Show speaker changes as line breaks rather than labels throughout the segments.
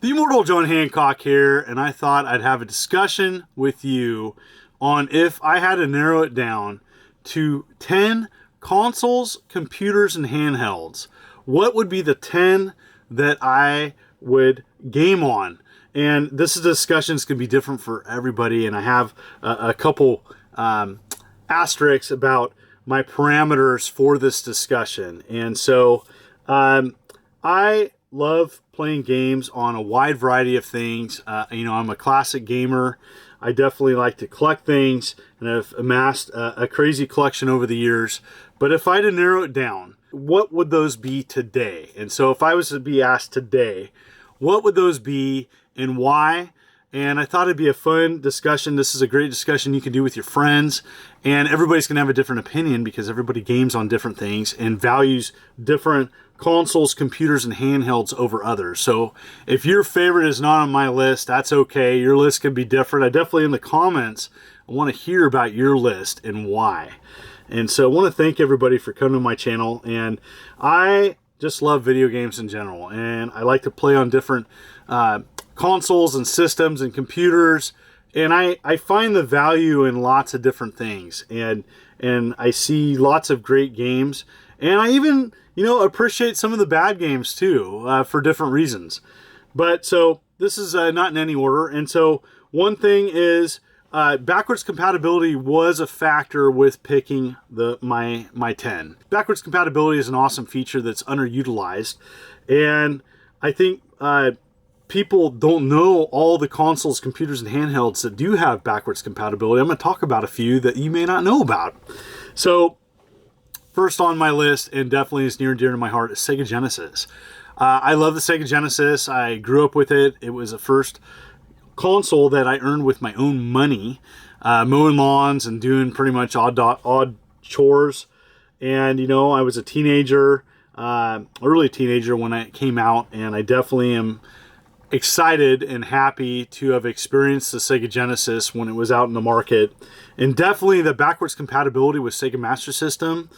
The Immortal John Hancock here, and I thought I'd have a discussion with you on if I had to narrow it down to 10 consoles, computers, and handhelds. What would be the 10 that I would game on? And this is a discussion that's going to be different for everybody, and I have a couple asterisks about my parameters for this discussion. And so I love playing games on a wide variety of things. I'm a classic gamer. I definitely like to collect things, and I've amassed a crazy collection over the years. But if I had to narrow it down, what would those be today? And so if I was to be asked today, what would those be and why? And I thought it'd be a fun discussion. This is a great discussion you can do with your friends, and everybody's going to have a different opinion because everybody games on different things and values different consoles, computers, and handhelds over others. So if your favorite is not on my list, that's okay. Your list can be different. I definitely, in the comments, I want to hear about your list and why. And so I want to thank everybody for coming to my channel. And I just love video games in general, and I like to play on different consoles and systems and computers, and I find the value in lots of different things, and I see lots of great games, and I even appreciate some of the bad games too, for different reasons. But so this is not in any order. And so one thing is backwards compatibility was a factor with picking my 10. Backwards compatibility is an awesome feature that's underutilized, and I think people don't know all the consoles, computers, and handhelds that do have backwards compatibility. I'm going to talk about a few that you may not know about. So first on my list, and definitely is near and dear to my heart, is Sega Genesis. I love the Sega Genesis. I grew up with it. It was the first console that I earned with my own money, mowing lawns and doing pretty much odd chores. And, I was a teenager, early teenager when it came out, and I definitely am excited and happy to have experienced the Sega Genesis when it was out in the market. And definitely the backwards compatibility with Sega Master System,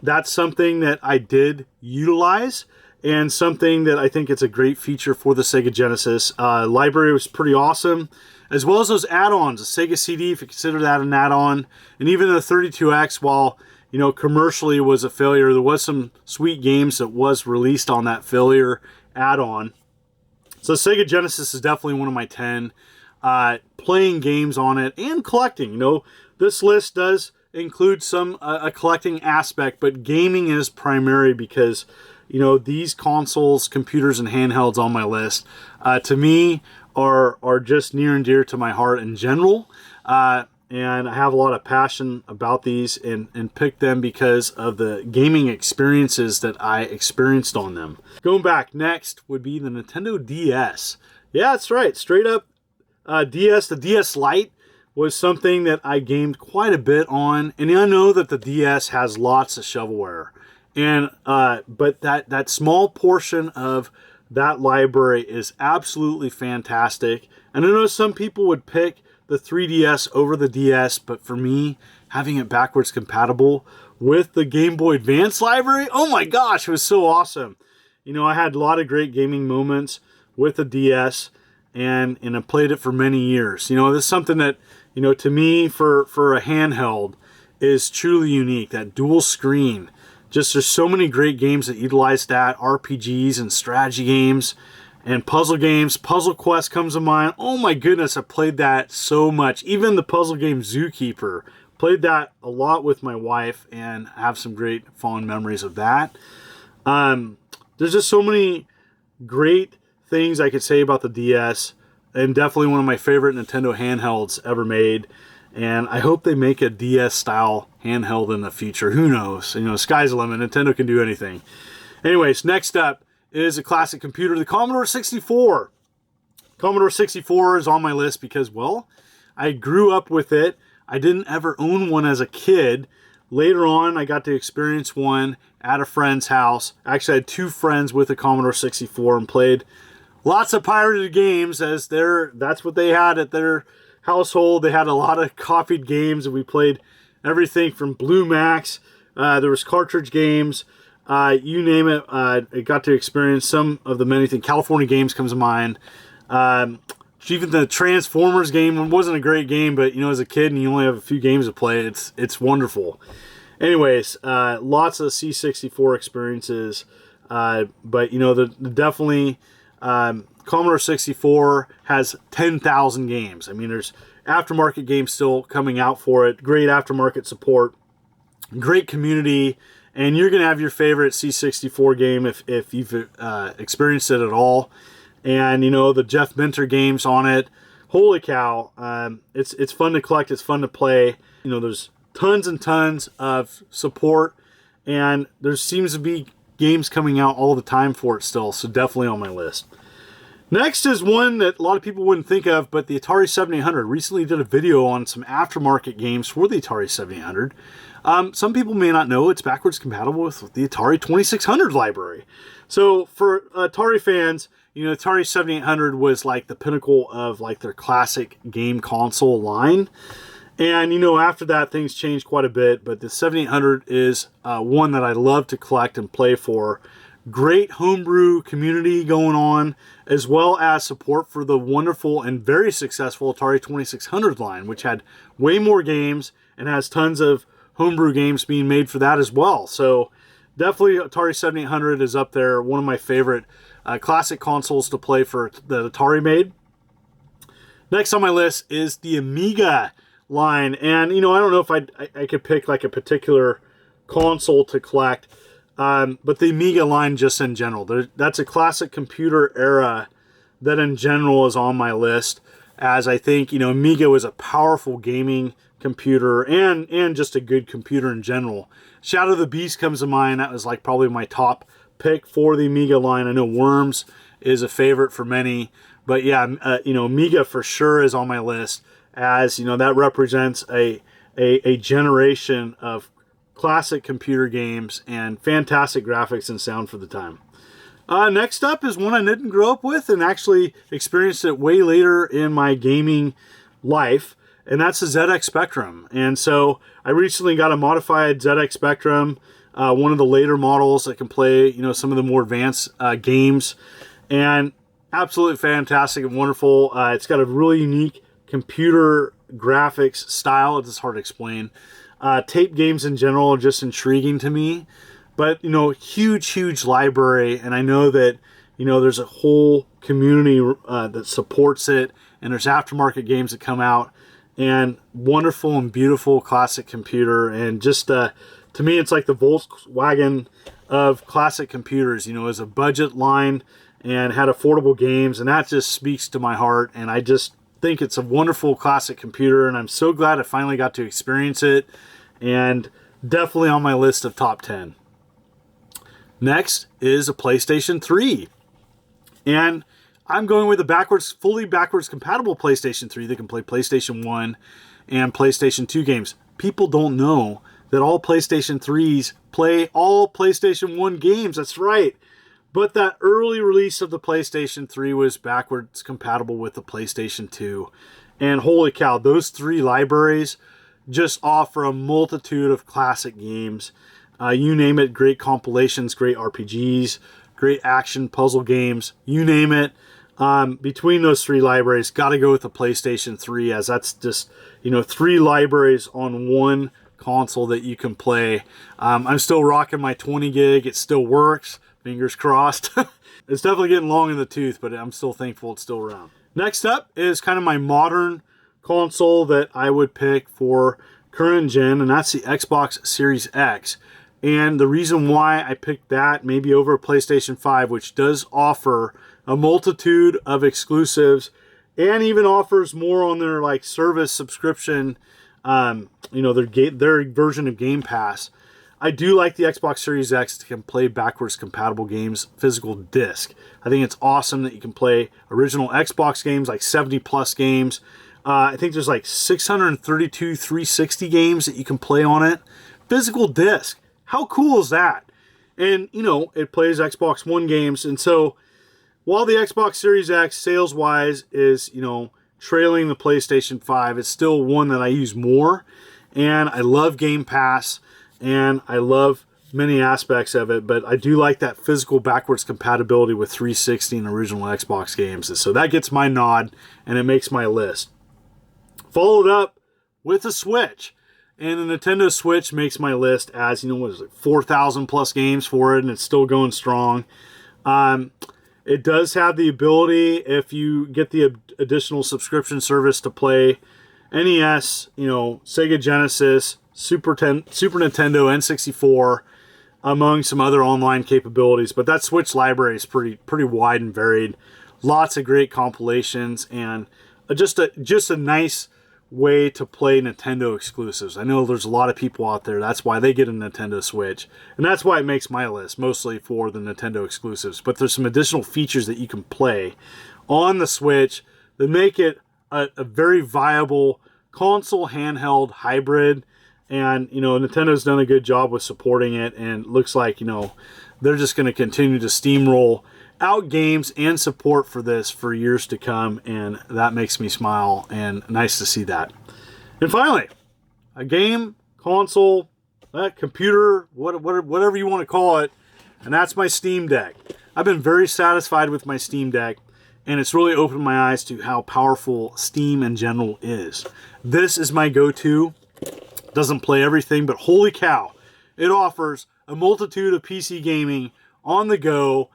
that's something that I did utilize, and something that I think it's a great feature for the Sega Genesis. Library was pretty awesome, as well as those add-ons, the Sega CD, if you consider that an add-on, and even the 32X, while commercially was a failure, there was some sweet games that was released on that failure add-on. So Sega Genesis is definitely one of my 10. Playing games on it and collecting. This list does include some a collecting aspect, but gaming is primary because these consoles, computers, and handhelds on my list to me are just near and dear to my heart in general. And I have a lot of passion about these and picked them because of the gaming experiences that I experienced on them. Going back, next would be the Nintendo DS. Yeah, that's right. Straight up DS. The DS Lite was something that I gamed quite a bit on. And I know that the DS has lots of shovelware. And but that small portion of that library is absolutely fantastic. And I know some people would pick the 3DS over the DS, but for me, having it backwards compatible with the Game Boy Advance library, oh my gosh, it was so awesome. I had a lot of great gaming moments with the DS, and I played it for many years. This is something that, to me, for a handheld, is truly unique. That dual screen. Just there's so many great games that utilize that, RPGs and strategy games and puzzle games. Puzzle Quest comes to mind. Oh my goodness, I played that so much. Even the puzzle game Zookeeper. Played that a lot with my wife and have some great fond memories of that. There's just so many great things I could say about the DS, and definitely one of my favorite Nintendo handhelds ever made. And I hope they make a DS-style handheld in the future. Who knows? Sky's the limit. Nintendo can do anything. Anyways, next up is a classic computer, the Commodore 64. Commodore 64 is on my list because, well, I grew up with it. I didn't ever own one as a kid. Later on, I got to experience one at a friend's house. Actually, I had two friends with a Commodore 64 and played lots of pirated games, as that's what they had at their household. They had a lot of copied games, and we played everything from Blue Max. There was cartridge games. You name it. I got to experience some of the many things. California Games comes to mind. Even the Transformers game wasn't a great game, but as a kid and you only have a few games to play, it's wonderful. Anyways, lots of C64 experiences, but definitely Commodore 64 has 10,000 games. I mean, there's aftermarket games still coming out for it. Great aftermarket support, great community, and you're gonna have your favorite C64 game if you've experienced it at all. And the Jeff Minter games on it. Holy cow! It's fun to collect. It's fun to play. There's tons and tons of support, and there seems to be games coming out all the time for it still. So definitely on my list. Next is one that a lot of people wouldn't think of, but the Atari 7800. Recently did a video on some aftermarket games for the Atari 7800. Some people may not know it's backwards compatible with the Atari 2600 library. So for Atari fans, Atari 7800 was like the pinnacle of like their classic game console line. And after that things changed quite a bit, but the 7800 is one that I love to collect and play for. Great homebrew community going on, as well as support for the wonderful and very successful Atari 2600 line, which had way more games and has tons of homebrew games being made for that as well. So definitely Atari 7800 is up there, one of my favorite classic consoles to play for that Atari made. Next on my list is the Amiga line, and I don't know if I could pick like a particular console to collect, but the Amiga line just in general. That's a classic computer era that in general is on my list, as I think Amiga was a powerful gaming computer and just a good computer in general. Shadow of the Beast comes to mind. That was like probably my top pick for the Amiga line. I know Worms is a favorite for many, but yeah, Amiga for sure is on my list, as that represents a generation of classic computer games and fantastic graphics and sound for the time. Next up is one I didn't grow up with and actually experienced it way later in my gaming life, and that's the ZX Spectrum. And so I recently got a modified ZX Spectrum, one of the later models that can play some of the more advanced games, and absolutely fantastic and wonderful. It's got a really unique computer graphics style. It's hard to explain. Tape games in general are just intriguing to me, but huge library, and I know that there's a whole community that supports it, and there's aftermarket games that come out, and wonderful and beautiful classic computer, and just to me it's like the Volkswagen of classic computers. As a budget line and had affordable games, and that just speaks to my heart, and I just think it's a wonderful classic computer, and I'm so glad I finally got to experience it, and definitely on my list of top 10. Next is a PlayStation 3, and I'm going with a fully backwards compatible PlayStation 3 that can play PlayStation 1 and PlayStation 2 games. People don't know that all PlayStation 3s play all PlayStation 1 games. That's right. But that early release of the PlayStation 3 was backwards compatible with the PlayStation 2. And holy cow, those three libraries just offer a multitude of classic games. You name it, great compilations, great RPGs, great action puzzle games, you name it. Between those three libraries, got to go with the PlayStation 3, as that's just, three libraries on one console that you can play. I'm still rocking my 20 gig. It still works. Fingers crossed. It's definitely getting long in the tooth, but I'm still thankful it's still around. Next up is kind of my modern console that I would pick for current gen, and that's the Xbox Series X. And the reason why I picked that maybe over PlayStation 5, which does offer a multitude of exclusives and even offers more on their like service subscription, their version of Game Pass. I do like the Xbox Series X to can play backwards compatible games, physical disc. I think it's awesome that you can play original Xbox games, like 70 plus games. I think there's like 632 360 games that you can play on it. Physical disc. How cool is that? And, it plays Xbox One games. And so while the Xbox Series X sales-wise is, trailing the PlayStation 5, it's still one that I use more. And I love Game Pass. And I love many aspects of it, but I do like that physical backwards compatibility with 360 and original Xbox games. So that gets my nod, and it makes my list. Followed up with a Switch. And the Nintendo Switch makes my list as, what is it, 4,000 plus games for it, and it's still going strong. It does have the ability, if you get the additional subscription service, to play NES, Sega Genesis, Super Nintendo, N64, among some other online capabilities. But that Switch library is pretty wide and varied. Lots of great compilations, and just a nice way to play Nintendo exclusives. I know there's a lot of people out there, that's why they get a Nintendo Switch, and that's why it makes my list, mostly for the Nintendo exclusives. But there's some additional features that you can play on the Switch that make it a very viable console handheld hybrid. And Nintendo's done a good job with supporting it, and it looks like they're just going to continue to steamroll out games and support for this for years to come, and that makes me smile, and nice to see that. And finally, a game, console, computer, whatever you want to call it, and that's my Steam Deck. I've been very satisfied with my Steam Deck, and it's really opened my eyes to how powerful Steam in general is. This is my go-to. Doesn't play everything, but holy cow, it offers a multitude of PC gaming on the go.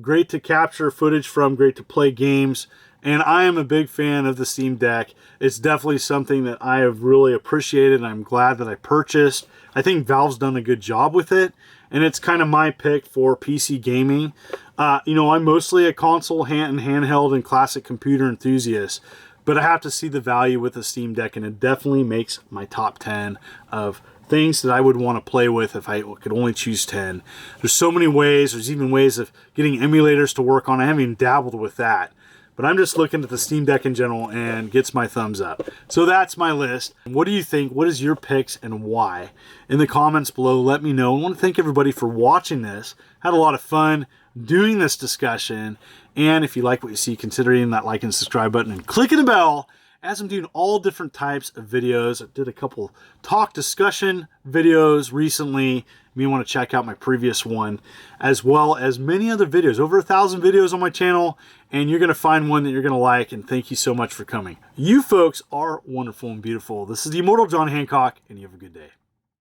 Great to capture footage from, great to play games, and I am a big fan of the Steam Deck. It's definitely something that I have really appreciated, and I'm glad that I purchased. I think Valve's done a good job with it, and it's kind of my pick for PC gaming. I'm mostly a console and handheld and classic computer enthusiast, but I have to see the value with the Steam Deck, and it definitely makes my top 10 of things that I would want to play with if I could only choose 10. There's so many ways. There's even ways of getting emulators to work on. I haven't even dabbled with that. But I'm just looking at the Steam Deck in general, and gets my thumbs up. So that's my list. What do you think? What is your picks and why? In the comments below, let me know. I want to thank everybody for watching this. Had a lot of fun doing this discussion. And if you like what you see, consider hitting that like and subscribe button and clicking the bell, as I'm doing all different types of videos. I did a couple talk discussion videos recently. You may want to check out my previous one, as well as many other videos. Over 1,000 videos on my channel, and you're going to find one that you're going to like, and thank you so much for coming. You folks are wonderful and beautiful. This is the Immortal John Hancock, and you have a good day.